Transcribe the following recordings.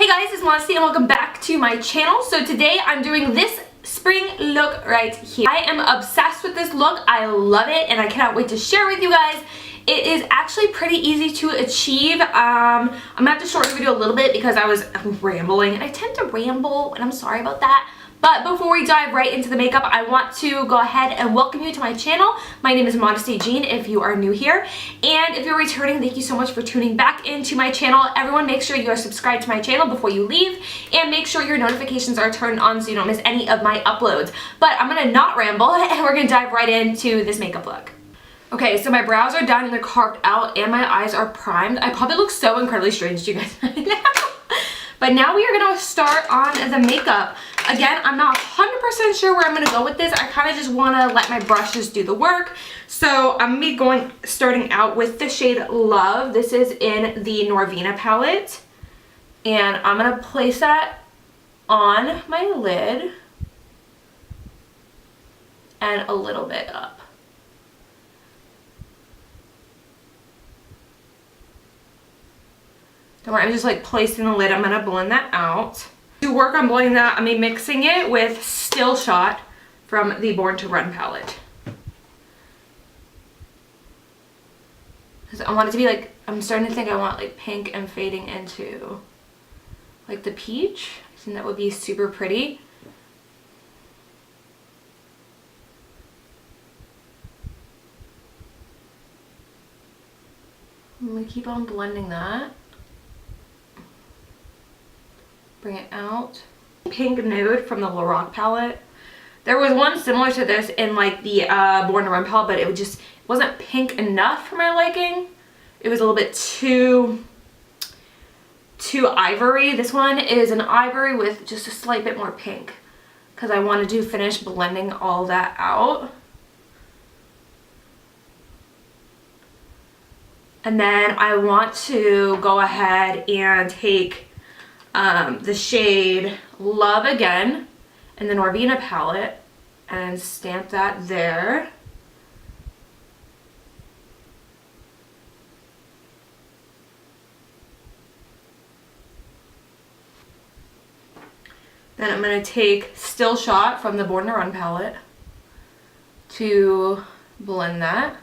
Hey guys, it's Modesty and welcome back to my channel. So today I'm doing this spring look right here. I am obsessed with this look. I love it and I cannot wait to share with you guys. It is actually pretty easy to achieve. I'm gonna have to shorten the video a little bit because I'm rambling and I tend to ramble and I'm sorry about that. But before we dive right into the makeup, I want to go ahead and welcome you to my channel. My name is Modesty Jean if you are new here. And if you're returning, thank you so much for tuning back into my channel. Everyone make sure you are subscribed to my channel before you leave. And make sure your notifications are turned on so you don't miss any of my uploads. But I'm going to not ramble and we're going to dive right into this makeup look. Okay, so my brows are done and they're carved out and my eyes are primed. I probably look so incredibly strange to you guys right now. But now we are going to start on the makeup. Again, I'm not 100% sure where I'm going to go with this. I kind of just want to let my brushes do the work. So I'm going to be starting out with the shade Love. This is in the Norvina palette. And I'm going to place that on my lid and a little bit up. Don't worry, I'm just like placing the lid. I'm going to blend that out. To work on blending that, I'm mixing it with Still Shot from the Born to Run palette. Because I want it to be like, I'm starting to think I want like pink and fading into like the peach. I think that would be super pretty. I'm going to keep on blending that. Bring it out. Pink Nude from the Lorac palette. There was one similar to this in like the Born to Run palette, but it wasn't pink enough for my liking. It was a little bit too ivory. This one is an ivory with just a slight bit more pink because I wanted to finish blending all that out. And then I want to go ahead and take the shade Love again in the Norvina palette and stamp that there. Then I'm going to take Still Shot from the Born to Run palette to blend that.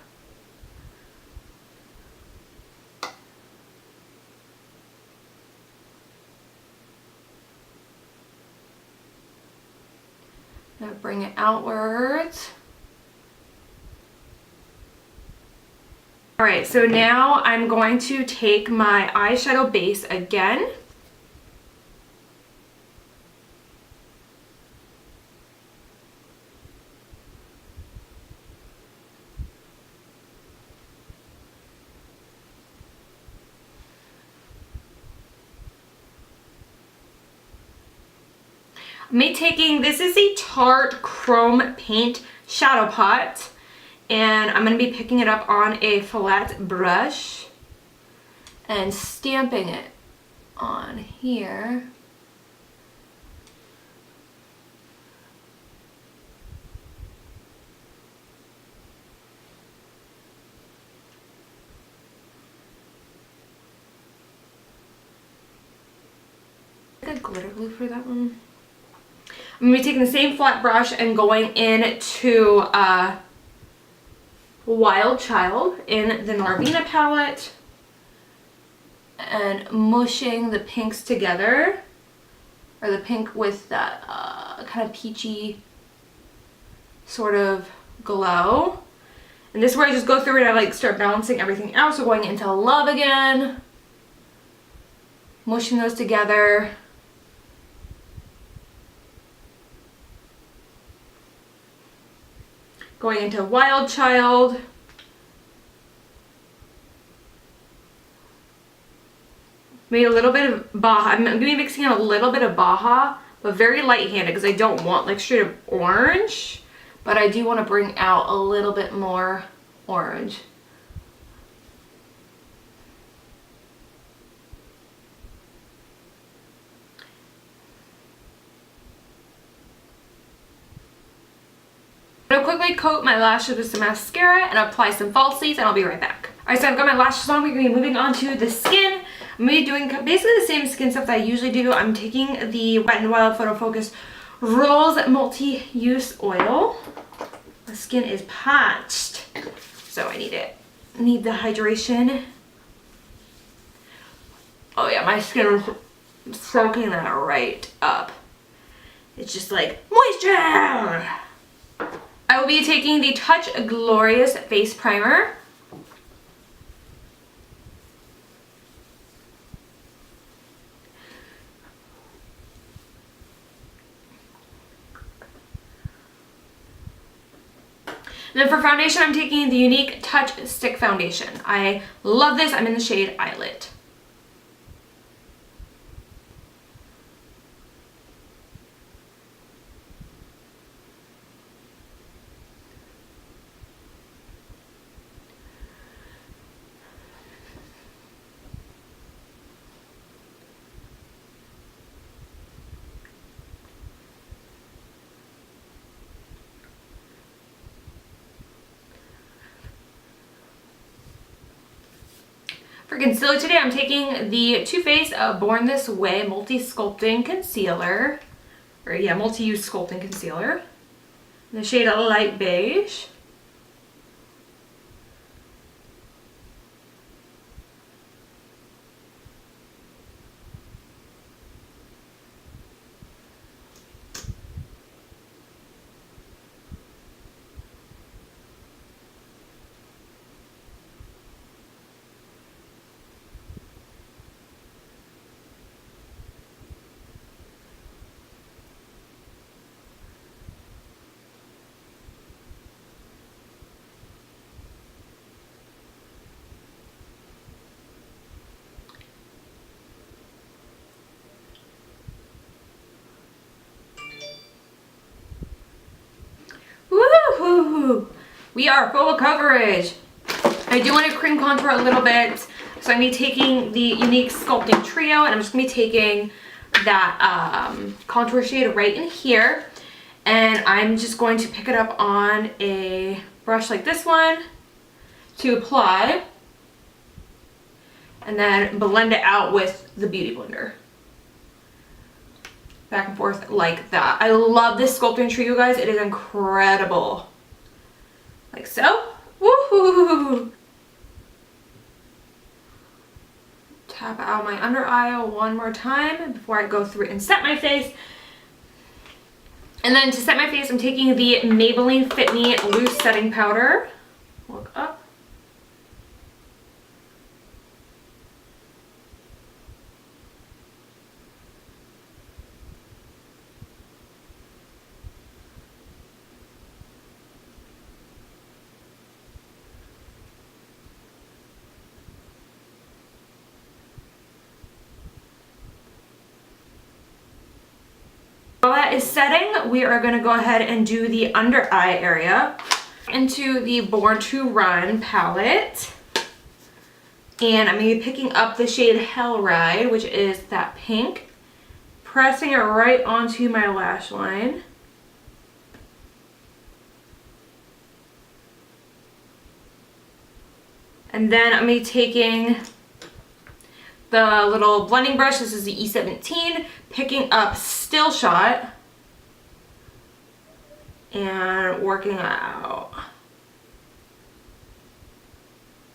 Bring it outwards. Alright, so now I'm going to take my eyeshadow base again. This is a Tarte Chrome Paint Shadow Pot, and I'm going to be picking it up on a flat brush and stamping it on here. I got glitter glue for that one. I'm going to be taking the same flat brush and going into Wild Child in the Norvina palette and mushing the pinks together, or the pink with that kind of peachy sort of glow. And this is where I just go through and I like start balancing everything out. So going into Love again, mushing those together. Going into Wild Child. Made a little bit of Baja. I'm going to be mixing in a little bit of Baja, but very light-handed because I don't want like straight up orange, but I do want to bring out a little bit more orange. I'm going to quickly coat my lashes with some mascara and apply some falsies and I'll be right back. Alright, so I've got my lashes on. We're going to be moving on to the skin. I'm going to be doing basically the same skin stuff that I usually do. I'm taking the Wet n Wild Photo Focus Rose Multi-Use Oil. My skin is patched, so I need it. I need the hydration. Oh yeah, my skin is soaking that right up. It's just like moisture. I will be taking the Touch Glorious Face Primer. And then for foundation, I'm taking the Younique Touch Stick Foundation. I love this. I'm in the shade Eyelet. For concealer today, I'm taking the Too Faced Born This Way Multi-Sculpting Concealer. Or yeah, multi-use sculpting concealer. In the shade Light Beige. Woohoo! We are full coverage. I do want to cream contour a little bit, so I'm going to be taking the Younique Sculpting Trio, and I'm just going to be taking that contour shade right in here, and I'm just going to pick it up on a brush like this one to apply, and then blend it out with the Beauty Blender. Back and forth like that. I love this sculpting trio, guys. It is incredible. Like so. Woohoo! Tap out my under eye one more time before I go through and set my face. And then to set my face, I'm taking the Maybelline Fit Me Loose Setting Powder. Look up. While that is setting, we are going to go ahead and do the under eye area into the Born to Run palette. And I'm going to be picking up the shade Hell Ride, which is that pink, pressing it right onto my lash line. And then I'm going to be taking the little blending brush, this is the E17, picking up Still Shot and working it out.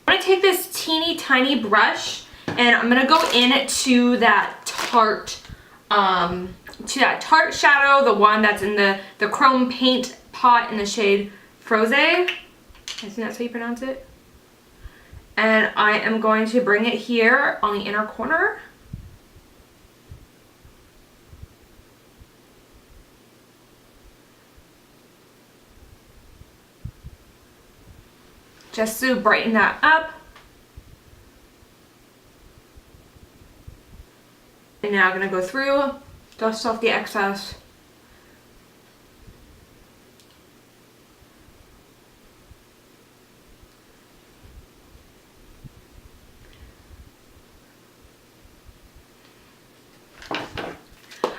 I'm going to take this teeny tiny brush and I'm going to go into that Tarte, shadow, the one that's in the chrome paint pot in the shade Frose. I think that's how you pronounce it. And I am going to bring it here on the inner corner. Just to brighten that up. And now I'm going to go through, dust off the excess.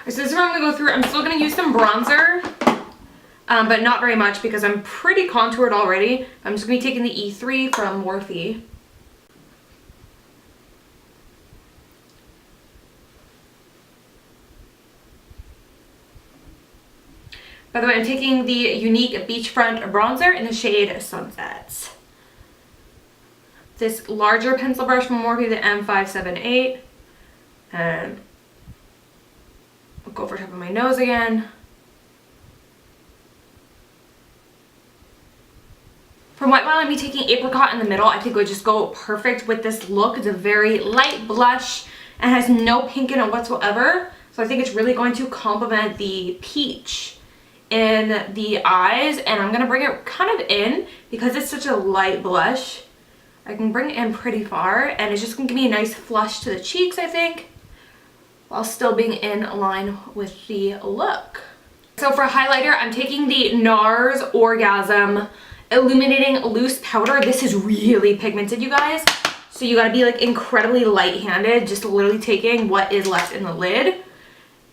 So this is where I'm going to go through. I'm still going to use some bronzer, but not very much because I'm pretty contoured already. I'm just going to be taking the E3 from Morphe. By the way, I'm taking the Younique Beachfront Bronzer in the shade Sunsets. This larger pencil brush from Morphe, the M578. And I'll go over top of my nose again. From White Violet, I'm taking Apricot in the middle. I think it would just go perfect with this look. It's a very light blush and has no pink in it whatsoever. So I think it's really going to complement the peach in the eyes. And I'm going to bring it kind of in because it's such a light blush. I can bring it in pretty far and it's just going to give me a nice flush to the cheeks, I think, while still being in line with the look. So for highlighter, I'm taking the Nars Orgasm Illuminating Loose Powder. This is really pigmented, you guys. So you gotta be like incredibly light-handed, just literally taking what is left in the lid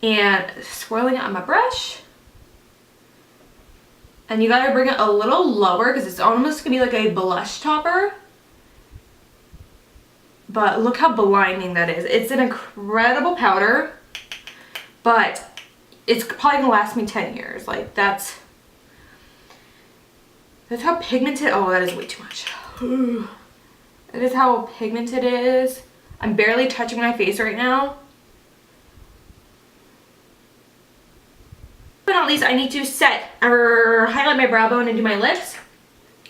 and swirling it on my brush. And you gotta bring it a little lower because it's almost gonna be like a blush topper. But look how blinding that is. It's an incredible powder, but it's probably gonna last me 10 years. Like that's how pigmented, oh, that is way too much. That is how pigmented it is. I'm barely touching my face right now. But not least, I need to set or highlight my brow bone and do my lips.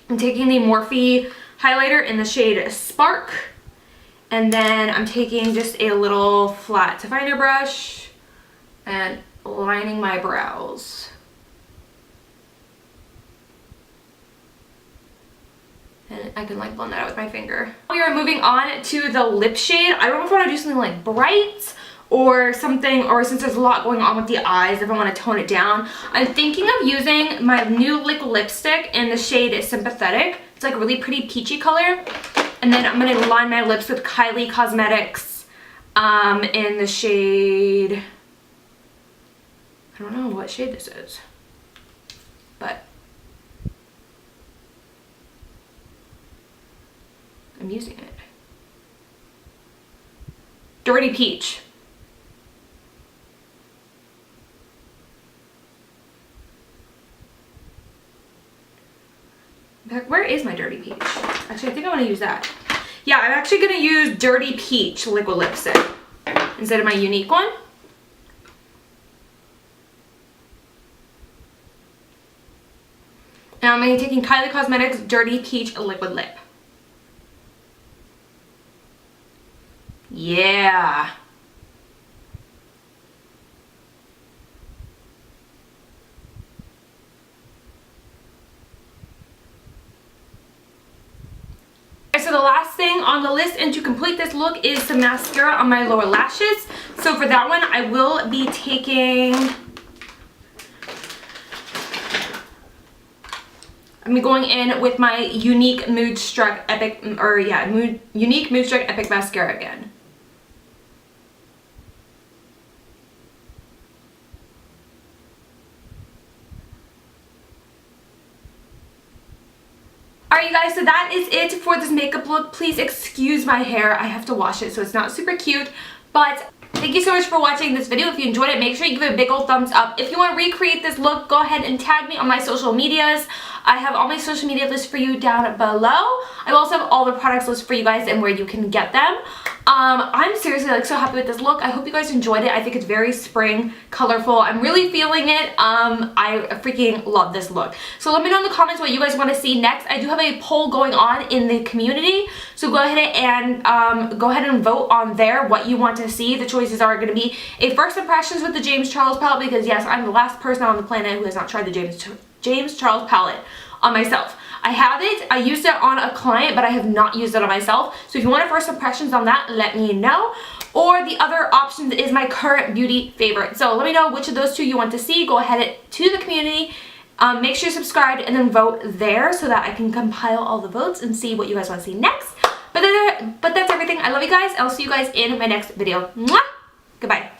I'm taking the Morphe highlighter in the shade Spark. And then I'm taking just a little flat definer brush and lining my brows. And I can like blend that out with my finger. We are moving on to the lip shade. I don't know if I want to do something like bright or something, or since there's a lot going on with the eyes, if I want to tone it down. I'm thinking of using my new liquid lipstick in the shade Sympathetic. It's like a really pretty peachy color. And then I'm going to line my lips with Kylie Cosmetics in the shade, I don't know what shade this is, but I'm using it. Dirty Peach. Where is my Dirty Peach? Actually, I think I want to use that. Yeah, I'm actually going to use Dirty Peach liquid lipstick instead of my Younique one. And I'm going to be taking Kylie Cosmetics Dirty Peach liquid lip. Yeah. So the last thing on the list and to complete this look is some mascara on my lower lashes. So for that one, I will be taking, I'm going in with my Younique Mood Struck Epic, Younique Mood Struck Epic Mascara again. Alright you guys, so that is it for this makeup look. Please excuse my hair. I have to wash it so it's not super cute. But thank you so much for watching this video. If you enjoyed it, make sure you give it a big old thumbs up. If you want to recreate this look, go ahead and tag me on my social medias. I have all my social media lists for you down below. I also have all the products lists for you guys and where you can get them. I'm seriously like so happy with this look. I hope you guys enjoyed it. I think it's very spring, colorful. I'm really feeling it. I freaking love this look. So let me know in the comments what you guys want to see next. I do have a poll going on in the community. So go ahead and vote on there what you want to see. The choices are going to be a first impressions with the James Charles palette, because yes, I'm the last person on the planet who has not tried the James Charles palette on myself. I have it, I used it on a client, but I have not used it on myself. So if you want a first impressions on that, let me know. Or the other option is my current beauty favorite. So let me know which of those two you want to see. Go ahead to the community, make sure you're subscribed, and then vote there so that I can compile all the votes and see what you guys want to see next. But that's everything. I love you guys. I'll see you guys in my next video. Mwah! Goodbye.